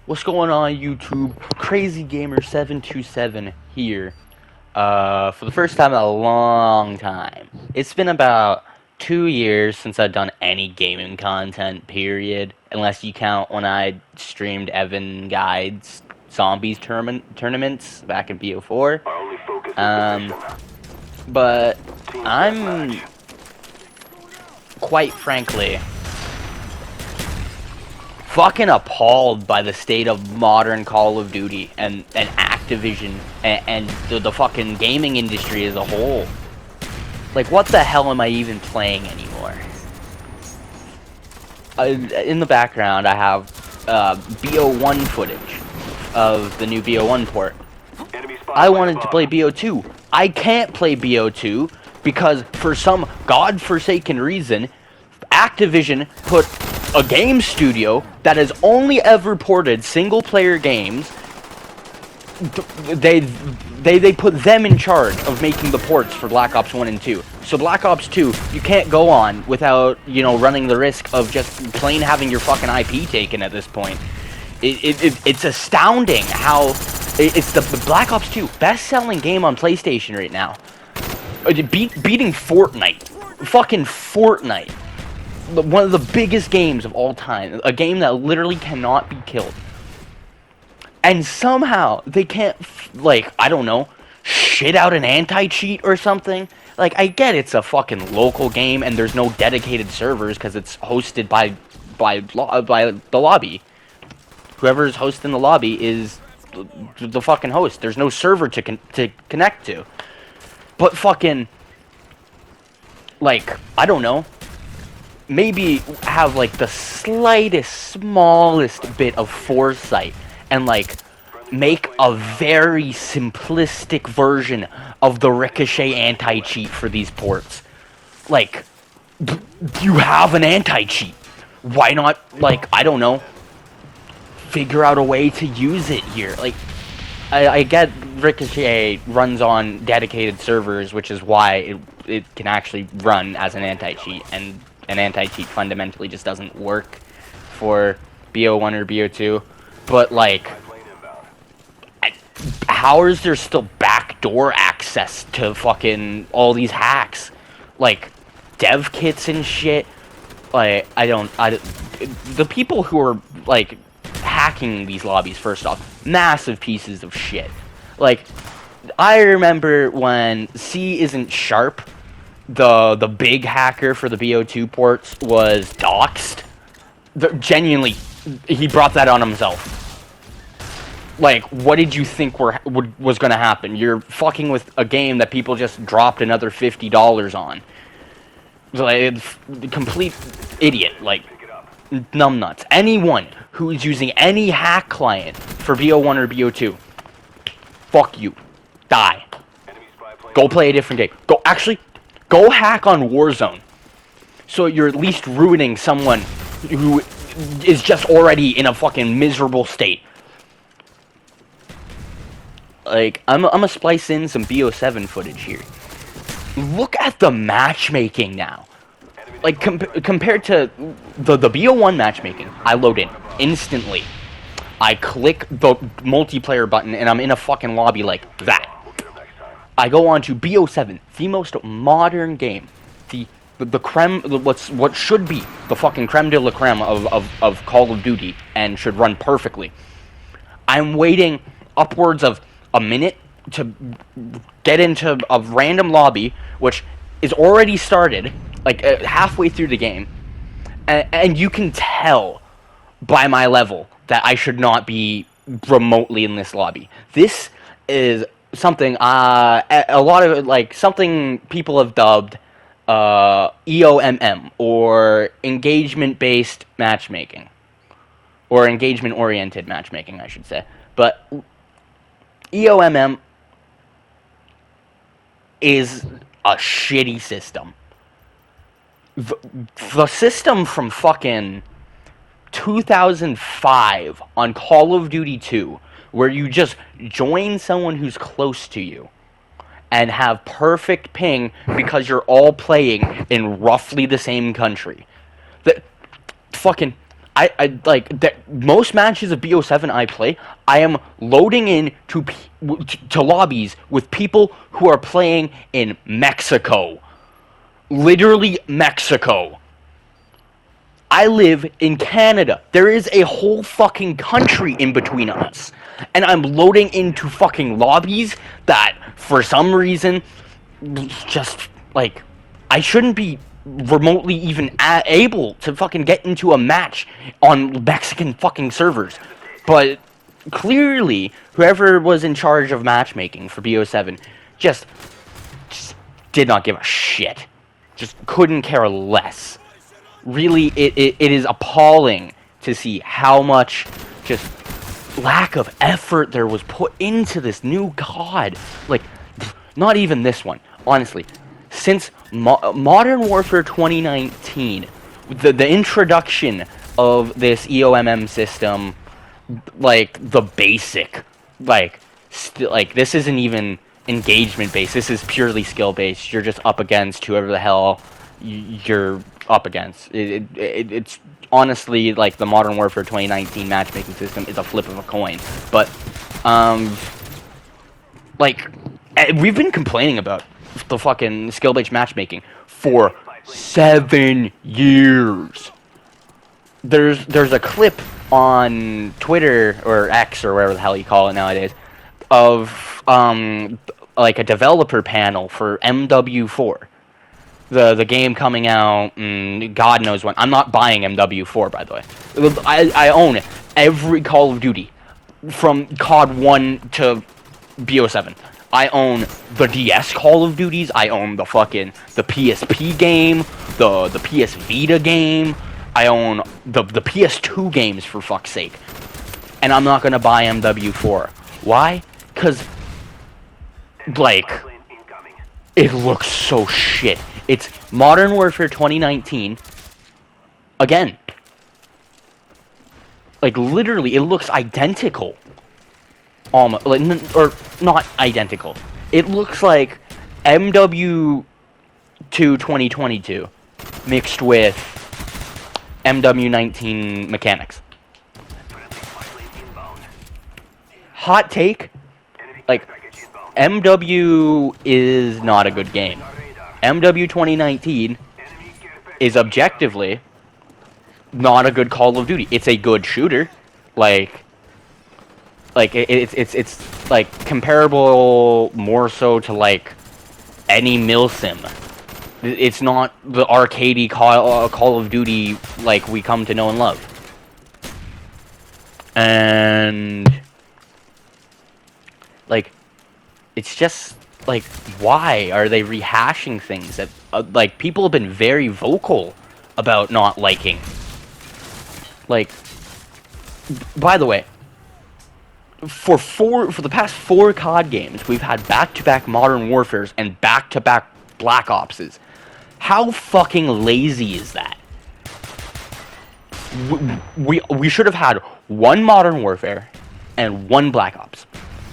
What's going on, YouTube? Crazy Gamer 727 here. For the first time in a long time. It's been about 2 years since I've done any gaming content, period. Unless you count when I streamed Evan Guide's Zombies tournaments back in BO4. Um, but I'm quite frankly fucking appalled by the state of modern Call of Duty and Activision and the fucking gaming industry as a whole. Like, what the hell am I even playing anymore? In the background, I have BO1 footage of the new BO1 port. I wanted to play BO2. I can't play BO2 because, for some godforsaken reason, Activision put a game studio that has only ever ported single-player games. They put them in charge of making the ports for Black Ops 1 and 2. So Black Ops 2, you can't go on without, running the risk of just plain having your fucking IP taken at this point. It's astounding how it's the Black Ops 2 best-selling game on PlayStation right now. Beating Fortnite. Fucking Fortnite. One of the biggest games of all time. A game that literally cannot be killed. And somehow, they can't, I don't know, shit out an anti-cheat or something? Like, I get it's a fucking local game and there's no dedicated servers because it's hosted by the lobby. Whoever's hosting the lobby is the fucking host. There's no server to connect to. But fucking, I don't know. Maybe have, the slightest, smallest bit of foresight and, make a very simplistic version of the Ricochet anti-cheat for these ports. You have an anti-cheat. Why not, I don't know, figure out a way to use it here? I get Ricochet runs on dedicated servers, which is why it can actually run as an anti-cheat, and an anti-cheat fundamentally just doesn't work for BO1 or BO2. But, how is there still backdoor access to fucking all these hacks? Dev kits and shit? The people who are, hacking these lobbies, first off, massive pieces of shit. I remember when C isn't sharp, the big hacker for the BO2 ports was doxxed. Genuinely, he brought that on himself. What did you think was gonna happen? You're fucking with a game that people just dropped another $50 on. Complete idiot. Numbnuts. Anyone who is using any hack client for BO1 or BO2, fuck you. Die. Go play a different game. Go hack on Warzone. So you're at least ruining someone who is just already in a fucking miserable state. I'm gonna splice in some BO7 footage here. Look at the matchmaking now. Compared to the BO1 matchmaking, I load in instantly. I click the multiplayer button and I'm in a fucking lobby like that. I go on to BO7, the most modern game, the creme, what should be the fucking creme de la creme of Call of Duty and should run perfectly. I'm waiting upwards of a minute to get into a random lobby, which is already started, halfway through the game, and you can tell by my level that I should not be remotely in this lobby. This is something a lot of something people have dubbed EOMM, or engagement-based matchmaking, or engagement-oriented matchmaking, I should say. But EOMM is a shitty system. The system from fucking 2005 on Call of Duty 2, where you just join someone who's close to you and have perfect ping because you're all playing in roughly the same country. I like that most matches of BO7 I play, I am loading in to lobbies with people who are playing in Mexico. Literally Mexico. I live in Canada. There is a whole fucking country in between us. And I'm loading into fucking lobbies that, for some reason, just, like, I shouldn't be remotely even able to fucking get into a match on Mexican fucking servers. But clearly, whoever was in charge of matchmaking for BO7 just did not give a shit. Just couldn't care less. Really, it is appalling to see how much just lack of effort there was put into this new COD. Like, not even this one, honestly. Since Modern Warfare 2019, the introduction of this EOMM system, like, the basic, like, this isn't even engagement based, this is purely skill based. You're just up against whoever the hell you're up against. It's honestly, like, the Modern Warfare 2019 matchmaking system is a flip of a coin. But, like, we've been complaining about the fucking skill-based matchmaking for 7 years. There's a clip on Twitter, or X, or whatever the hell you call it nowadays, of, like, a developer panel for MW4. The game coming out, God knows when. I'm not buying MW4, by the way. I own every Call of Duty, from COD 1 to BO7. I own the DS Call of Duties. I own the PSP game, the PS Vita game. I own the PS2 games, for fuck's sake. And I'm not gonna buy MW4. Why? Because, like, it looks so shit. It's Modern Warfare 2019. Again. Like, literally, it looks identical. Almost, like, or not identical. It looks like MW2 2022 mixed with MW19 mechanics. Hot take, like, MW is not a good game. MW 2019 is objectively not a good Call of Duty. It's a good shooter, like it's like comparable more so to, like, any milsim. It's not the arcadey Call of Duty like we come to know and love. And, like, it's just, like, why are they rehashing things that, like, people have been very vocal about not liking? Like, by the way, for the past 4 COD games, we've had back-to-back Modern Warfares and back-to-back Black Opses. How fucking lazy is that? We should have had 1 Modern Warfare and 1 Black Ops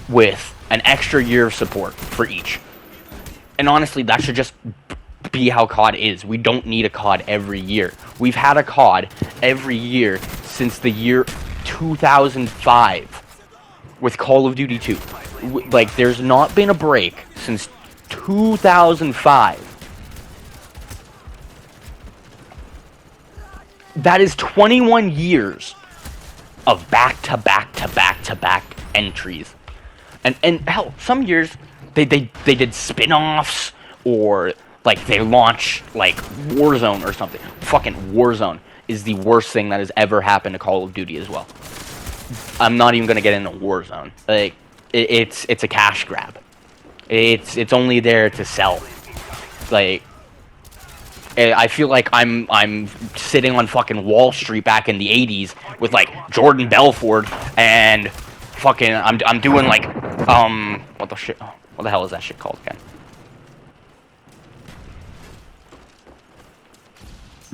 with an extra year of support for each. And honestly, that should just be how COD is. We don't need a COD every year. We've had a COD every year since the year 2005 with Call of Duty 2. Like, there's not been a break since 2005. That is 21 years of back-to-back-to-back-to-back entries. And hell, some years they did spin-offs, or, like, they launch, like, Warzone or something. Fucking Warzone is the worst thing that has ever happened to Call of Duty as well. I'm not even gonna get into Warzone. Like, it's a cash grab. It's only there to sell. Like, I feel like I'm sitting on fucking Wall Street back in the 80s with, like, Jordan Belfort, and fucking I'm doing, like, what the hell is that shit called again?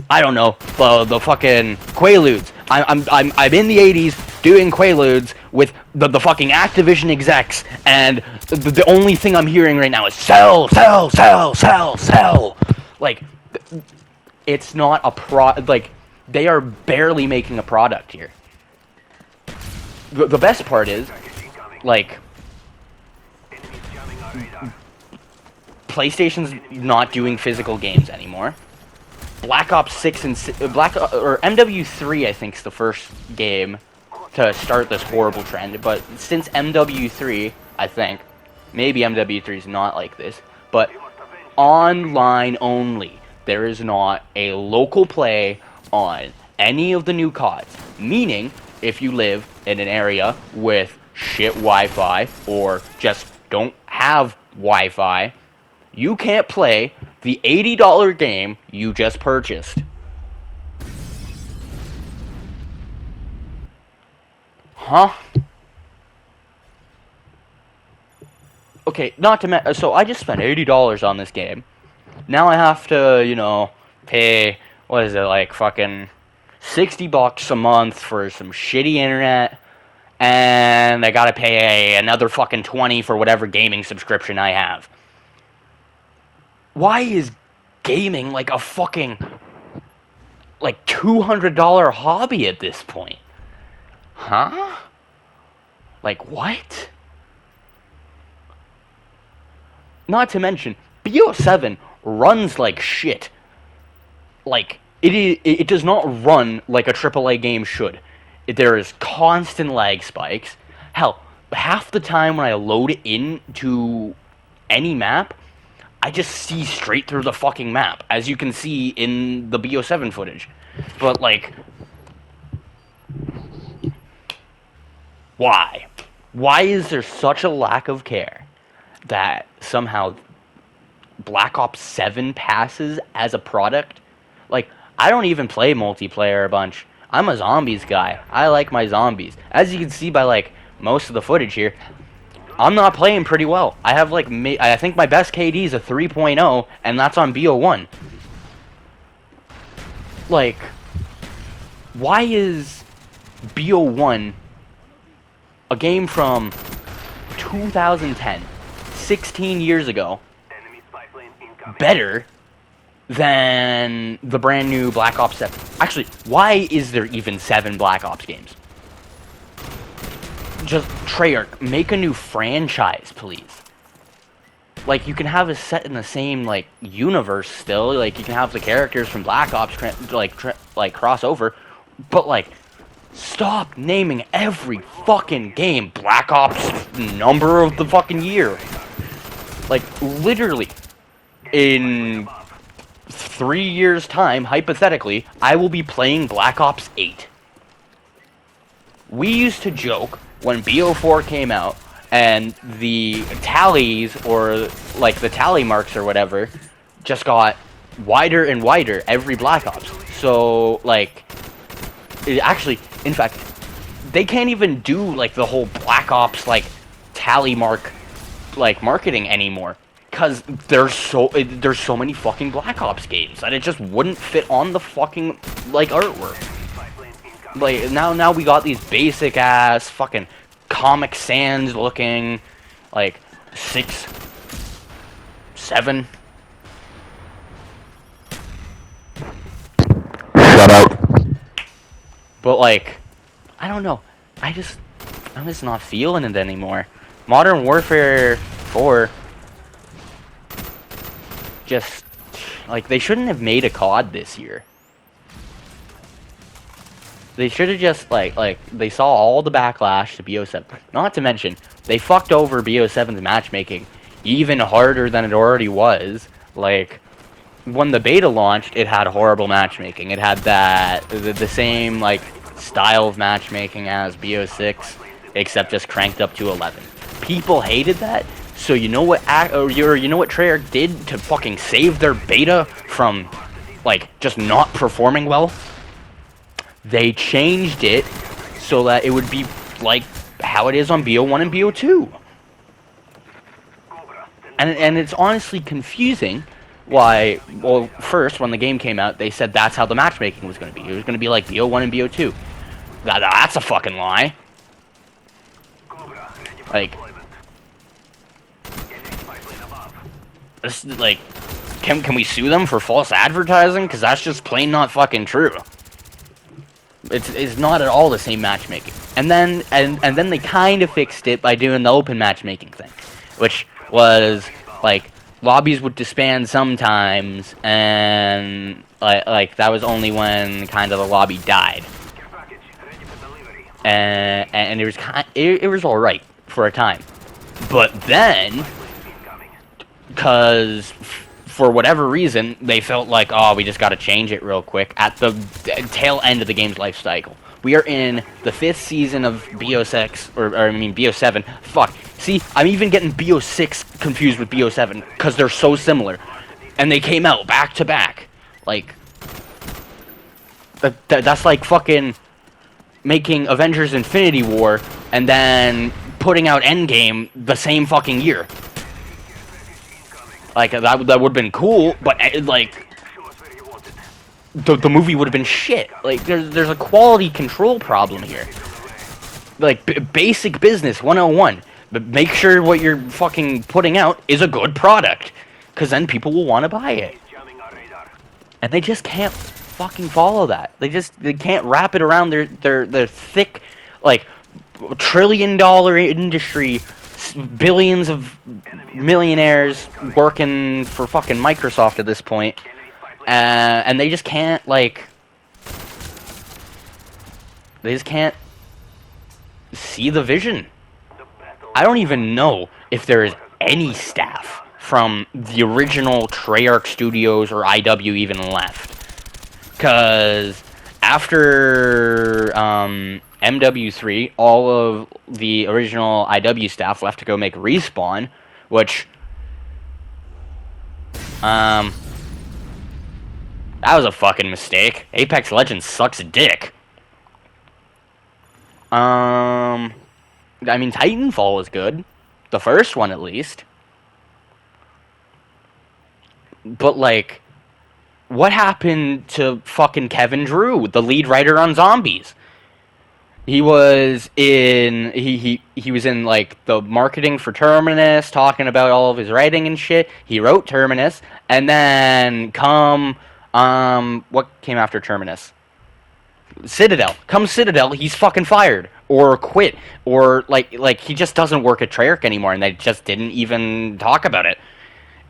I don't know. The fucking Quaaludes. I'm in the 80s doing Quaaludes with the fucking Activision execs, and the only thing I'm hearing right now is sell, sell, sell, sell, sell. Like, it's not a like, They are barely making a product here. The best part is, like, PlayStation's not doing physical games anymore. Black Ops 6 and or MW3, I think, is the first game to start this horrible trend. But since MW3, I think, maybe MW3 is not like this, but online only. There is not a local play on any of the new CODs. Meaning, if you live in an area with shit Wi-Fi or just don't have Wi-Fi, you can't play the $80 game you just purchased. Huh? Okay, not to so I just spent $80 on this game. Now I have to, you know, pay, what is it, like fucking $60 a month for some shitty internet, and I gotta pay another fucking $20 for whatever gaming subscription I have. Why is gaming like a fucking, like, $200 hobby at this point? Huh? Like, what? Not to mention, BO7 runs like shit. Like, it does not run like a AAA game should. There is constant lag spikes. Hell, half the time when I load it into any map, I just see straight through the fucking map, as you can see in the BO7 footage. But, like, why? Why is there such a lack of care that somehow Black Ops 7 passes as a product? Like, I don't even play multiplayer a bunch. I'm a zombies guy. I like my zombies. As you can see by, like, most of the footage here, I'm not playing pretty well. I have, like, I think my best KD is a 3.0, and that's on BO1. Like, why is BO1, a game from 2010, 16 years ago, better than the brand new Black Ops 7? Actually, why is there even 7 Black Ops games? Just, Treyarch, make a new franchise, please. Like, you can have it set in the same, like, universe still. Like, you can have the characters from Black Ops, like, cross over. But, like, stop naming every fucking game Black Ops number of the fucking year. Like, literally, in 3 years' time, hypothetically, I will be playing Black Ops 8. We used to joke when BO4 came out, and the tallies, or, like, the tally marks or whatever, just got wider and wider every Black Ops. So, like, actually, in fact, they can't even do, like, the whole Black Ops, like, tally mark, like, marketing anymore. Because there's so many fucking Black Ops games that it just wouldn't fit on the fucking, like, artwork. Like, now we got these basic ass fucking Comic Sans looking, like, 6, 7. Shut up. But, like, I don't know. I'm just not feeling it anymore. Modern Warfare 4, just, like, they shouldn't have made a COD this year. They should have just, like, they saw all the backlash to BO7. Not to mention, they fucked over BO7's matchmaking even harder than it already was. Like, when the beta launched, it had horrible matchmaking. It had the same, like, style of matchmaking as BO6, except just cranked up to 11. People hated that, so you know what Treyarch did to fucking save their beta from, like, just not performing well? They changed it so that it would be like how it is on BO1 and BO2. And it's honestly confusing why, well, first, when the game came out, they said that's how the matchmaking was going to be. It was going to be like BO1 and BO2. That's a fucking lie. Like, this, like, can we sue them for false advertising? Because that's just plain not fucking true. It's not at all the same matchmaking. And then they kind of fixed it by doing the open matchmaking thing, which was like lobbies would disband sometimes, and like that was only when kind of the lobby died. And it was it was all right for a time, but then, because for whatever reason they felt like, oh, we just got to change it real quick at the tail end of the game's life cycle. We are in the 5th season of BO6, or I mean BO7. Fuck. See, I'm even getting BO6 confused with BO7 because they're so similar, and they came out back to back. Like that's like fucking making Avengers Infinity War and then putting out Endgame the same fucking year. Like, that would have been cool, but, like, the movie would have been shit. Like, there's a quality control problem here. Like, basic business 101. But make sure what you're fucking putting out is a good product, because then people will want to buy it. And they just can't fucking follow that. They can't wrap it around their thick, like, trillion-dollar industry, billions of millionaires working for fucking Microsoft at this point, and they just can't, like, they just can't see the vision. I don't even know if there is any staff from the original Treyarch Studios or IW even left. Because after MW3, all of the original IW staff left to go make Respawn, which that was a fucking mistake. Apex Legends sucks dick. I mean, Titanfall was good. The first one, at least. But, like, what happened to fucking Kevin Drew, the lead writer on Zombies? He was in, he was in, like, the marketing for Terminus, talking about all of his writing and shit. He wrote Terminus, and then what came after Terminus? Citadel. Come Citadel, he's fucking fired. Or quit. Or, like he just doesn't work at Treyarch anymore, and they just didn't even talk about it.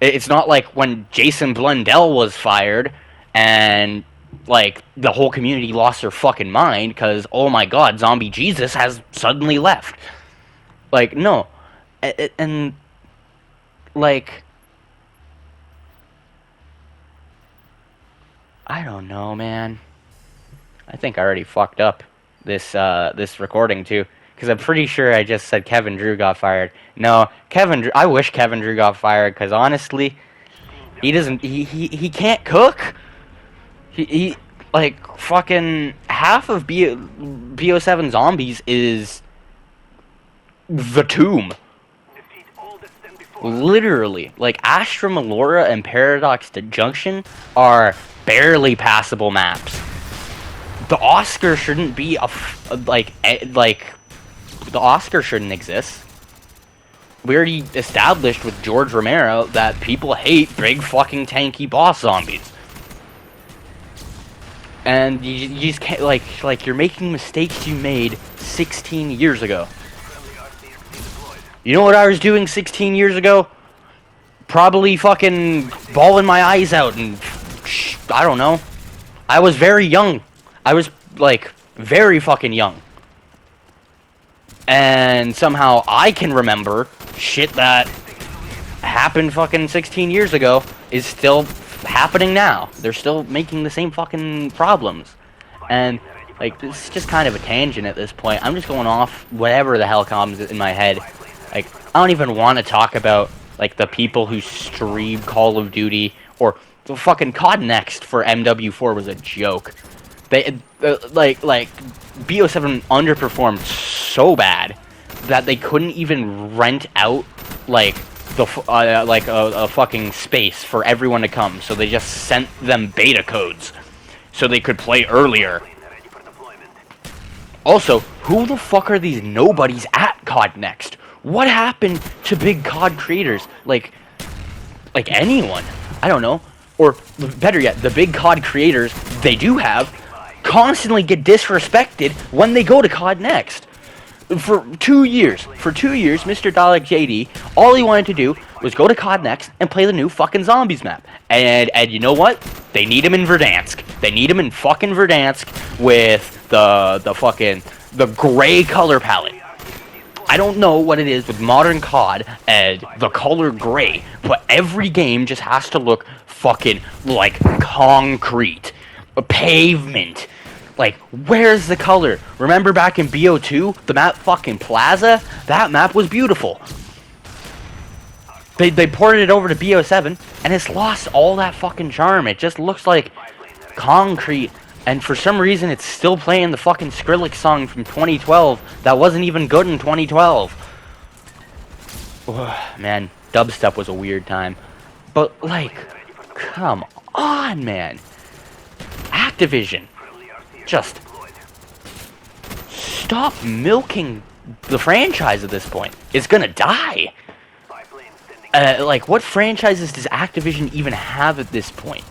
It's not like when Jason Blundell was fired, and, like, the whole community lost their fucking mind, because, oh my god, Zombie Jesus has suddenly left. Like, no. And, like, I don't know, man. I think I already fucked up this recording too, because I'm pretty sure I just said Kevin Drew got fired. No, I wish Kevin Drew got fired, because honestly, he can't cook. He like, fucking half of BO7 Zombies is the tomb. Literally, like, Astra Melora and Paradox Junction are barely passable maps. The Oscar shouldn't be the Oscar shouldn't exist. We already established with George Romero that people hate big fucking tanky boss zombies. And you just can't, like you're making mistakes you made 16 years ago. You know what I was doing 16 years ago? Probably fucking bawling my eyes out and, I don't know. I was very young. I was, like, very fucking young. And somehow I can remember shit that happened fucking 16 years ago is still happening now. They're still making the same fucking problems. And, like, this is just kind of a tangent at this point. I'm just going off whatever the hell comes in my head. Like, I don't even want to talk about, like, the people who stream Call of Duty, or the fucking COD Next for MW4 was a joke. They, like, BO7 underperformed so bad that they couldn't even rent out, like, a fucking space for everyone to come. So they just sent them beta codes so they could play earlier. Also, who the fuck are these nobodies at COD Next? What happened to big COD creators? Like anyone? I don't know. Or, better yet, the big COD creators, they do have constantly get disrespected when they go to COD Next. For 2 years, Mr. Dalek JD, all he wanted to do was go to COD Next and play the new fucking Zombies map. And you know what? They need him in Verdansk. They need him in fucking Verdansk with the gray color palette. I don't know what it is with modern COD and the color gray, but every game just has to look fucking like concrete, a pavement. Like, where's the color? Remember back in BO2, the map fucking Plaza? That map was beautiful. They ported it over to BO7, and it's lost all that fucking charm. It just looks like concrete, and for some reason it's still playing the fucking Skrillex song from 2012 that wasn't even good in 2012. Ugh, man, dubstep was a weird time. But, like, come on, man. Activision. Just stop milking the franchise at this point. It's gonna die. Like, what franchises does Activision even have at this point?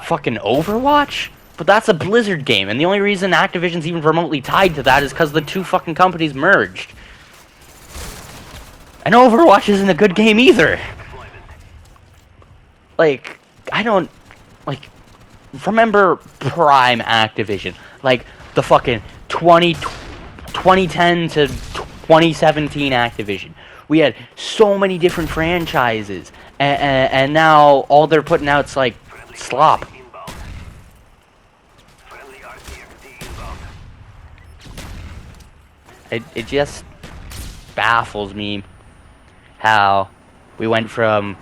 Fucking Overwatch? But that's a Blizzard game, and the only reason Activision's even remotely tied to that is because the two fucking companies merged. And Overwatch isn't a good game either. Like, I don't... Like... Remember Prime Activision, like the fucking 2010 to 2017 Activision. We had so many different franchises, and now all they're putting out's like slop. It just baffles me how we went from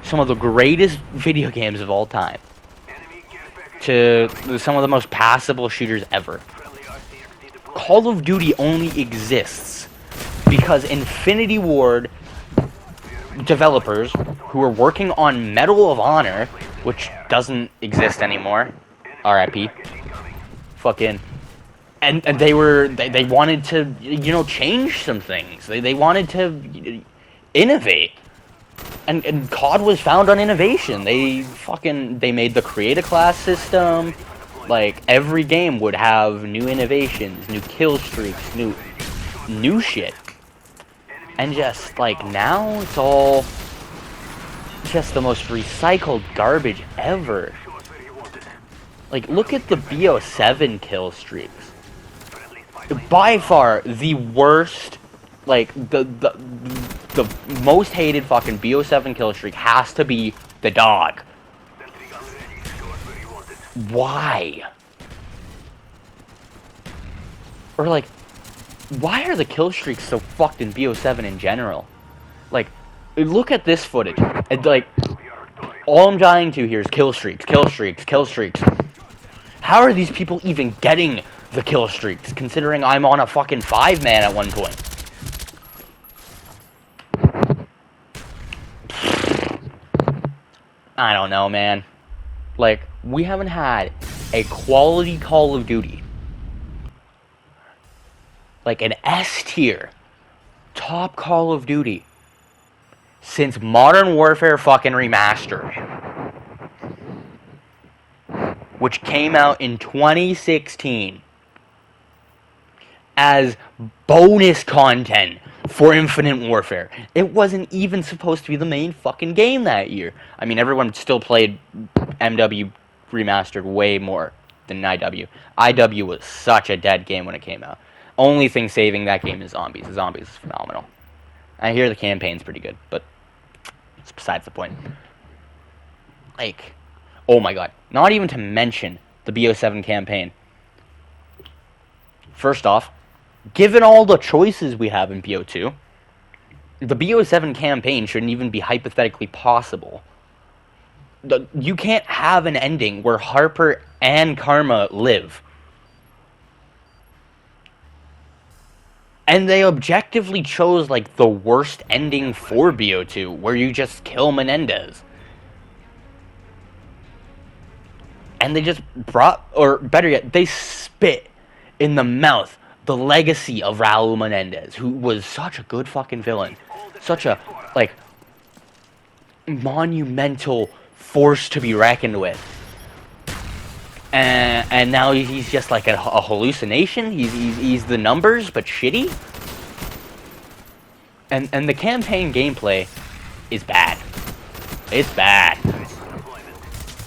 some of the greatest video games of all time to some of the most passable shooters ever. Call of Duty only exists because Infinity Ward developers who are working on Medal of Honor, which doesn't exist anymore, RIP, fucking, and they wanted to, you know, change some things. They wanted to innovate. And COD was found on innovation. They made the create a class system. Like, every game would have new innovations, new kill streaks, new shit. And just, like, now it's all just the most recycled garbage ever. Like, look at the BO7 kill streaks. By far the worst, like, the most hated fucking BO7 kill streak has to be the dog. Why? Or, like, why are the kill streaks so fucked in BO7 in general? Like, look at this footage. And, like, all I'm dying to here is kill streaks, kill streaks, kill streaks. How are these people even getting the kill streaks, considering I'm on a fucking 5-man at one point? I don't know, man. Like, we haven't had a quality Call of Duty, like an S tier, top Call of Duty, since Modern Warfare fucking Remastered, which came out in 2016 as bonus content for Infinite Warfare. It wasn't even supposed to be the main fucking game that year. I mean, everyone still played MW Remastered way more than IW. IW was such a dead game when it came out. Only thing saving that game is Zombies. Zombies is phenomenal. I hear the campaign's pretty good, but it's besides the point. Like, oh my god. Not even to mention the BO7 campaign. First off, given all the choices we have in BO2, the BO7 campaign shouldn't even be hypothetically possible. You can't have an ending where Harper and Karma live. And they objectively chose, like, the worst ending for BO2, where you just kill Menendez. And they just brought, or better yet, they spit in the mouth the legacy of Raul Menendez, who was such a good fucking villain. Such a, like, monumental force to be reckoned with. and now he's just like a hallucination. He's the numbers, but shitty. And the campaign gameplay is bad. It's bad.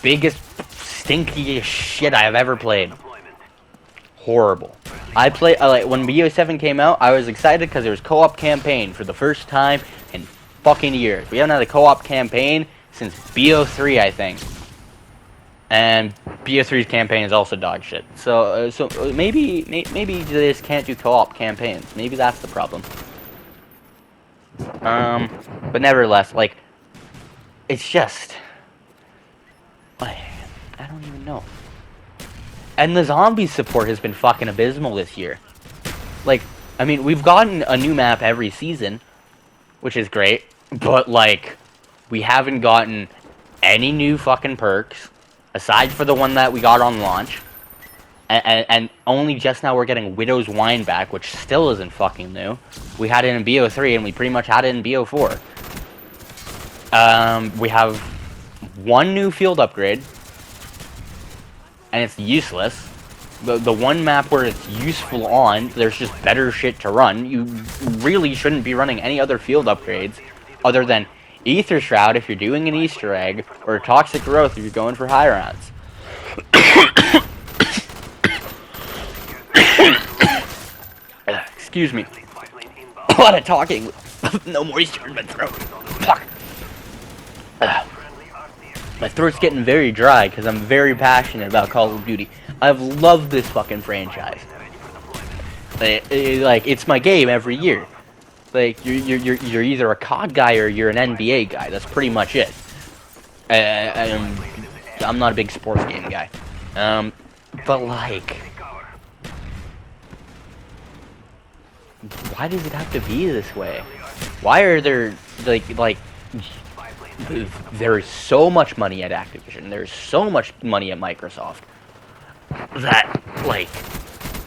Biggest, stinkiest shit I have ever played. Horrible. I played like when BO7 came out. I was excited because there was co-op campaign for the first time in fucking years. We haven't had a co-op campaign since BO3, I think. And BO3's campaign is also dog shit. So maybe they just can't do co-op campaigns. Maybe that's the problem. But nevertheless, like, it's just, like, I don't even know. And the zombie support has been fucking abysmal this year. Like, I mean, we've gotten a new map every season, which is great, but, like, we haven't gotten any new fucking perks, aside for the one that we got on launch, and only just now we're getting Widow's Wine back, which still isn't fucking new. We had it in BO3, and we pretty much had it in BO4. We have one new field upgrade, and it's useless. The one map where it's useful on, there's just better shit to run. You really shouldn't be running any other field upgrades other than Ether Shroud if you're doing an Easter egg, or Toxic Growth if you're going for high rounds. Excuse me. A lot of talking. No moisture in my throat. Fuck. My throat's getting very dry because I'm very passionate about Call of Duty. I've loved this fucking franchise. Like, it's my game every year. Like, you're either a COD guy or you're an NBA guy. That's pretty much it. I'm not a big sports game guy. But like, why does it have to be this way? Why are there like there is so much money at Activision, there's so much money at Microsoft that, like,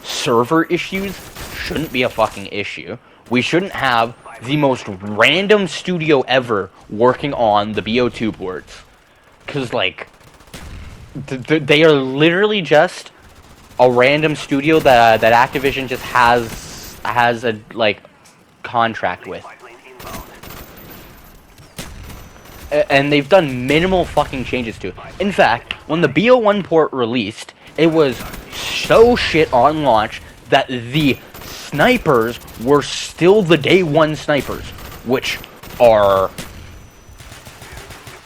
server issues shouldn't be a fucking issue. We shouldn't have the most random studio ever working on the BO2 ports. Because, like, they are literally just a random studio that Activision just has a, like, contract with. And they've done minimal fucking changes to it. In fact, when the BO1 port released, it was so shit on launch that the snipers were still the day one snipers, which are,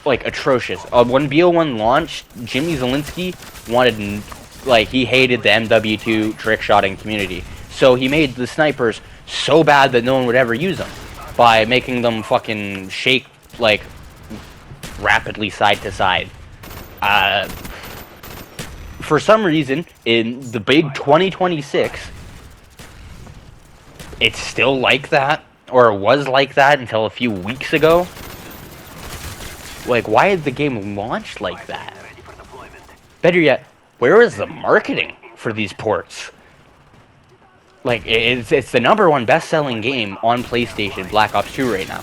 like, atrocious. When BO1 launched, Jimmy Zielinski wanted, like, he hated the MW2 trick-shotting community. So he made the snipers so bad that no one would ever use them by making them fucking shake, like, rapidly side to side. For some reason, in the big 2026, it's still like that, or it was like that until a few weeks ago. Like, why is the game launched like that? Better yet, where is the marketing for these ports? Like, it's the #1 best-selling game on PlayStation, Black Ops 2 right now.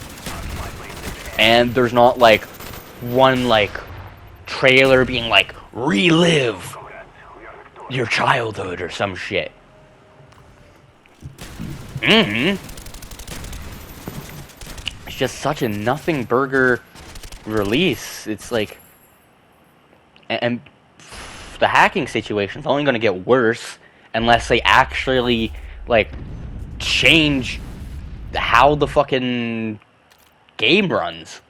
And there's not, like, one, like, trailer being like, relive your childhood or some shit. It's just such a nothing burger release. It's like, and the hacking situation's only going to get worse unless they actually, like, change how the fucking game runs.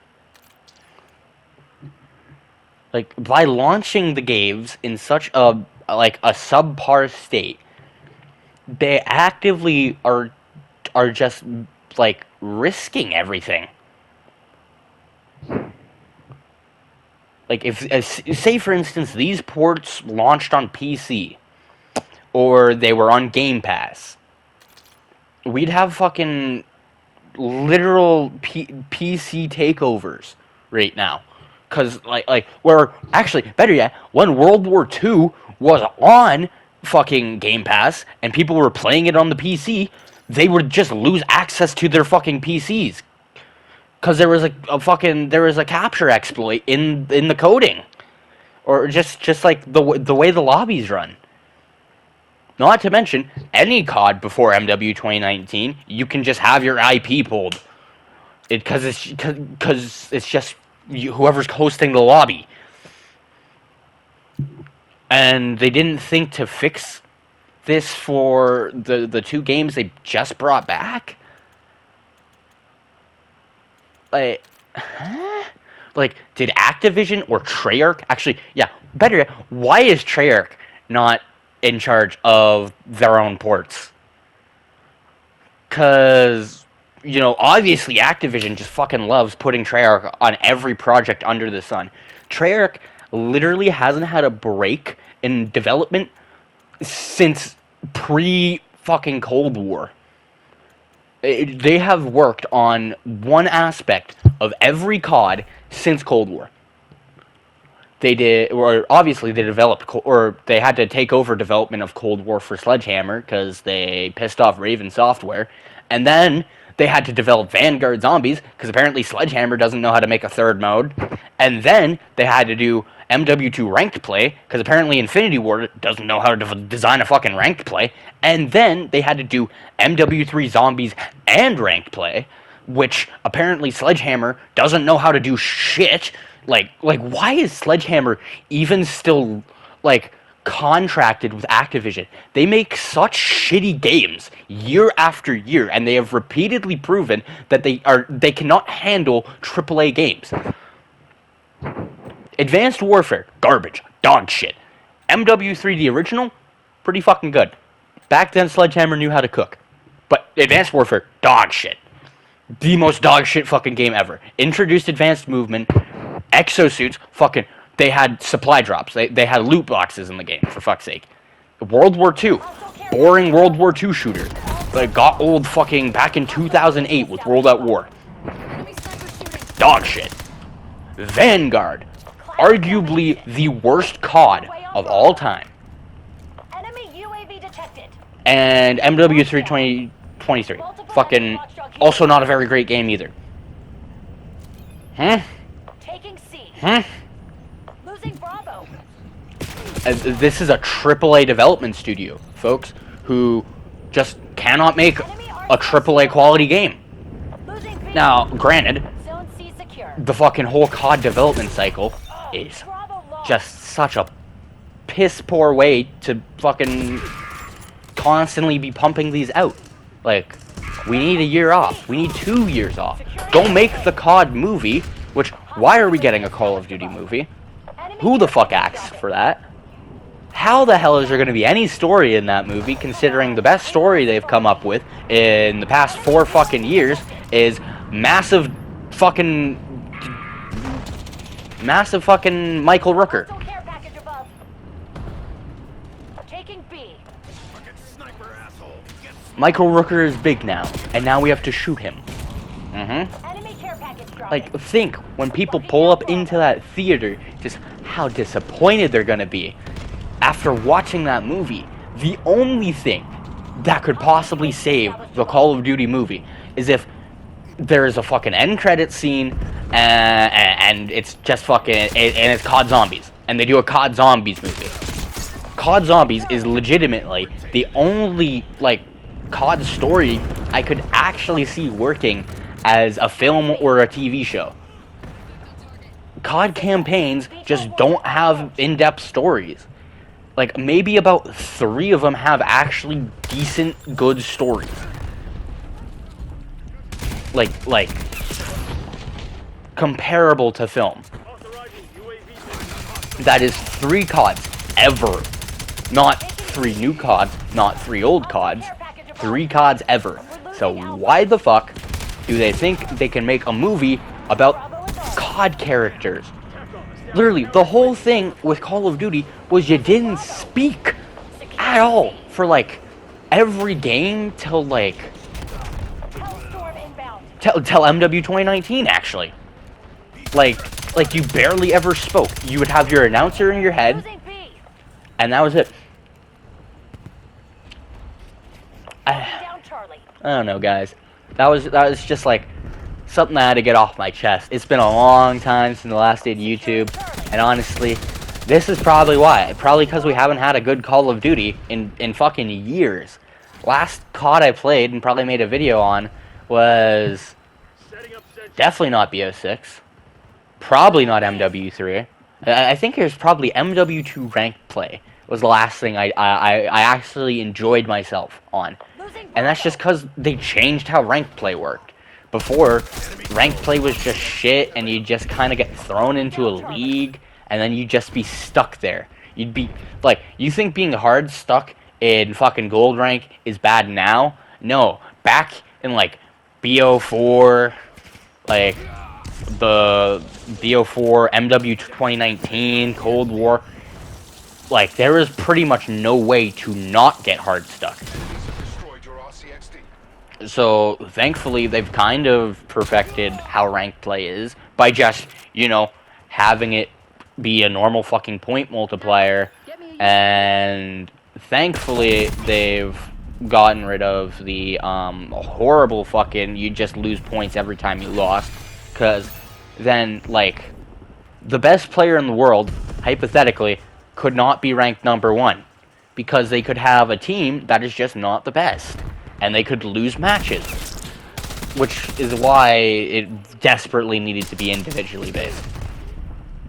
Like, by launching the games in such a, like, a subpar state, they actively are just, like, risking everything. Like, if, say for instance, these ports launched on PC, or they were on Game Pass, we'd have fucking literal PC takeovers right now. Because, like, where, actually, better yet, when World War II was on fucking Game Pass, and people were playing it on the PC, they would just lose access to their fucking PCs. Because there was a capture exploit in the coding. or just like the way the lobbies run. Not to mention, any COD before MW 2019, you can just have your IP pulled. Because it's just whoever's hosting the lobby. And they didn't think to fix this for the two games they just brought back? Like, huh? Like, did Activision or Treyarch actually... Yeah, better yet, why is Treyarch not in charge of their own ports? Because, you know, obviously Activision just fucking loves putting Treyarch on every project under the sun. Treyarch literally hasn't had a break in development since pre-fucking Cold War. They have worked on one aspect of every COD since Cold War. They did, or obviously they developed, or they had to take over development of Cold War for Sledgehammer because they pissed off Raven Software, and then they had to develop Vanguard Zombies because apparently Sledgehammer doesn't know how to make a third mode, and then they had to do MW2 ranked play because apparently Infinity Ward doesn't know how to design a fucking ranked play, and then they had to do MW3 Zombies and ranked play, which apparently Sledgehammer doesn't know how to do shit. Like, why is Sledgehammer even still, like, contracted with Activision? They make such shitty games year after year, and they have repeatedly proven that they cannot handle AAA games. Advanced Warfare, garbage, dog shit. MW3, the original, pretty fucking good. Back then, Sledgehammer knew how to cook. But Advanced Warfare, dog shit. The most dog shit fucking game ever. Introduced advanced movement, exosuits, fucking, they had supply drops. They had loot boxes in the game, for fuck's sake. World War II, boring World War II shooter. That got old fucking back in 2008 with World at War. Dog shit. Vanguard, arguably the worst COD of all time. And MW3 2023, fucking, also not a very great game either. Huh? Huh? This is a AAA development studio, folks, who just cannot make a AAA quality game. Now, granted, the fucking whole COD development cycle is just such a piss poor way to fucking constantly be pumping these out. Like, we need a year off. We need 2 years off. Don't make the COD movie, which, why are we getting a Call of Duty movie? Who the fuck asked for that? How the hell is there going to be any story in that movie, considering the best story they've come up with in the past 4 fucking years is massive fucking Michael Rooker. Michael Rooker is big now, and now we have to shoot him. Like, think, when people pull up into that theater, just how disappointed they're gonna be. After watching that movie, the only thing that could possibly save the Call of Duty movie is if there is a fucking end credit scene, and it's just fucking, and it's COD Zombies, and they do a COD Zombies movie. COD Zombies is legitimately the only, like, COD story I could actually see working as a film or a TV show. COD campaigns just don't have in-depth stories. Like, maybe about 3 of them have actually decent, good stories. Like, comparable to film. That is 3 CODs ever. Not 3 new CODs, not 3 old CODs. 3 CODs ever. So why the fuck do they think they can make a movie about COD characters? Literally, the whole thing with Call of Duty was you didn't speak at all for, like, every game till, like, till MW 2019, actually. Like, you barely ever spoke. You would have your announcer in your head, and that was it. I don't know, guys. That was just, like, something I had to get off my chest. It's been a long time since the last day of YouTube, and honestly, This is probably why. Probably because we haven't had a good Call of Duty in fucking years. Last COD I played and probably made a video on was definitely not BO6. Probably not MW3. I think it was probably MW2 ranked play was the last thing I actually enjoyed myself on. And that's just because they changed how ranked play worked. Before, ranked play was just shit and you just kind of get thrown into a league and then you'd just be stuck there. You'd be, like, you think being hard stuck in fucking gold rank is bad now? No. Back in, like, BO4, like, the BO4, MW 2019, Cold War, like, there is pretty much no way to not get hard stuck. So, thankfully, they've kind of perfected how ranked play is by just, you know, having it be a normal fucking point multiplier, and thankfully, they've gotten rid of the horrible fucking you just lose points every time you lost, because then, like, the best player in the world, hypothetically, could not be ranked #1, because they could have a team that is just not the best, and they could lose matches, which is why it desperately needed to be individually based.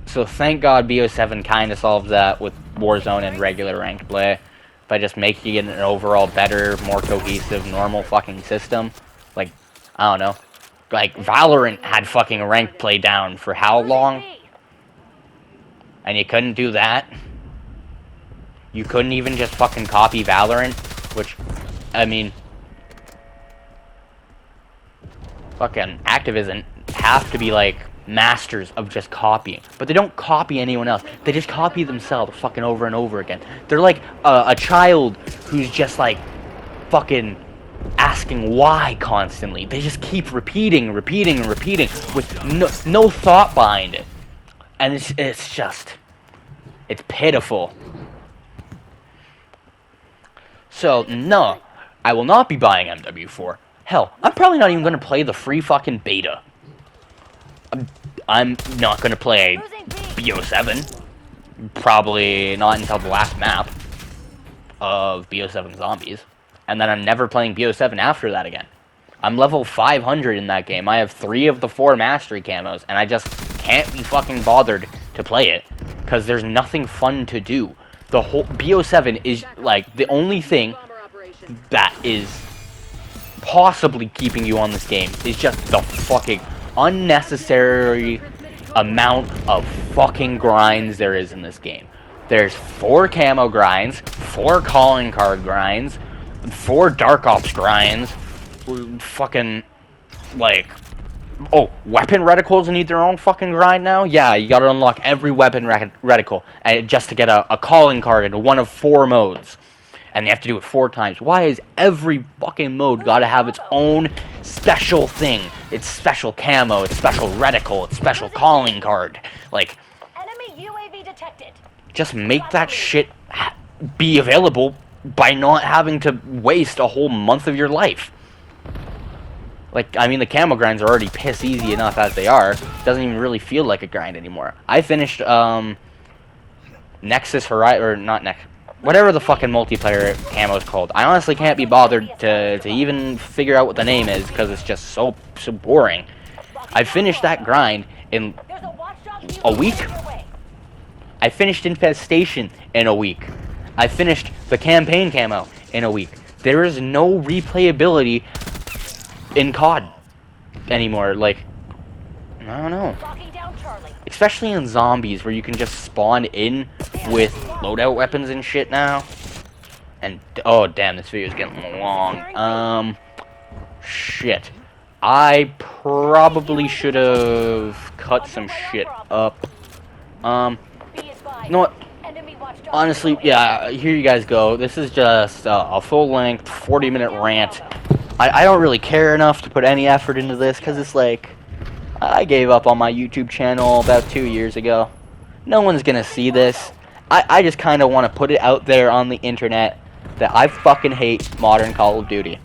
So thank God BO7 kind of solves that with Warzone and regular ranked play, by just making it an overall better, more cohesive, normal fucking system. Like, I don't know. Like, Valorant had fucking ranked play down for how long? And you couldn't do that? You couldn't even just fucking copy Valorant? Which, I mean, fucking Activision have to be, like, masters of just copying. But they don't copy anyone else. They just copy themselves fucking over and over again. They're like a child who's just, like, fucking asking why constantly. They just keep repeating with no thought behind it. And it's just, it's pitiful. So, no, I will not be buying MW4. Hell, I'm probably not even going to play the free fucking beta. I'm not going to play BO7. Probably not until the last map of BO7 Zombies. And then I'm never playing BO7 after that again. I'm level 500 in that game. I have 3 of the 4 mastery camos, and I just can't be fucking bothered to play it, because there's nothing fun to do. The whole BO7 is, like, the only thing that is possibly keeping you on this game is just the fucking unnecessary amount of fucking grinds there is in this game. There's 4 camo grinds, 4 calling card grinds, 4 Dark Ops grinds, fucking, like, oh, weapon reticles need their own fucking grind now? Yeah, you gotta unlock every weapon reticle just to get a calling card in one of 4 modes. And you have to do it 4 times. Why is every fucking mode gotta have its own special thing? It's special camo, it's special reticle, it's special calling card. Like, enemy UAV detected. Just make that shit be available by not having to waste a whole month of your life. Like, I mean, the camo grinds are already piss easy enough as they are. It doesn't even really feel like a grind anymore. I finished, Nexus Horizon, or not Nexus, whatever the fucking multiplayer camo is called. I honestly can't be bothered to even figure out what the name is, because it's just so boring. I finished that grind in a week. I finished Infestation in a week. I finished the campaign camo in a week. There is no replayability in COD anymore. Like, I don't know. Especially in Zombies, where you can just spawn in with loadout weapons and shit now. And, oh damn, this video is getting long. Shit. I probably should have cut some shit up. You know what? Honestly, yeah, here you guys go. This is just a full-length, 40-minute rant. I don't really care enough to put any effort into this, because it's like, I gave up on my YouTube channel about 2 years ago. No one's gonna see this. I just kind of want to put it out there on the internet that I fucking hate modern Call of Duty.